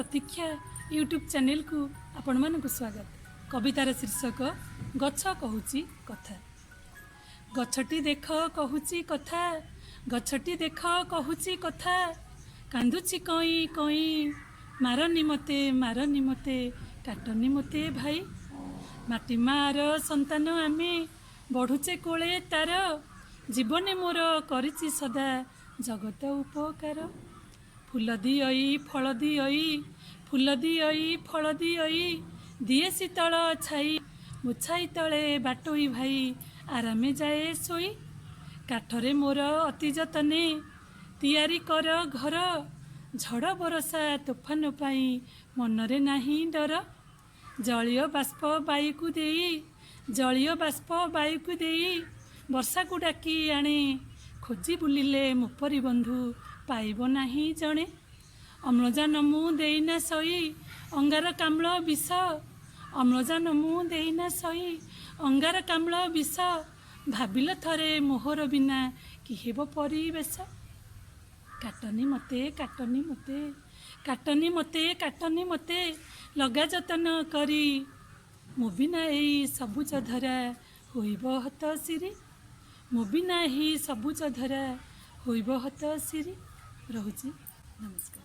प्रतीक्षा YouTube channel को आपण मानक स्वागत। कवितार शीर्षक गछ कहूची कथा। गछटी देख कहूची कथा, गछटी देख कहूची कथा, कांदुची कई कई, मारनी मते काटनी मते भाई। माटी मार संतान आमे बढ़ुचे कोले तार, जीवने मोर करिछि सदा जगत उपकार। फूल दियई फल दियई, फूल दियई फल दियई, दिए शीतल छाई, मुछाई तले बाटोई भाई, आरामे जाए सोई। काठरे मोर अति जतने तियारी कर घर, झड़ बरसा तोफान पाई मनरे नाही डर। जलीय बाष्प बायुकु देई, जलीय बाष्प बायुकु देई, वर्षा को डाकी आणे, खोजी बुलिले मोपरी बंधु पाइब नाही जणे। अम्लजान मु देइना सई, अंगार काम्ल विष, अम्लजान मु देइना सई, अंगार काम्ल विष, भाबिल थरे मोहर बिना कि हेब परिवेश। काटनी मते काटनी मते, काटनी मते काटनी मते, लगा जतन करी, मो बिना एई सबुज धरा होइब हत सिरी। मो बिना ही सबुज धरा होइब हत सिरी। रहुची, नमस्कार।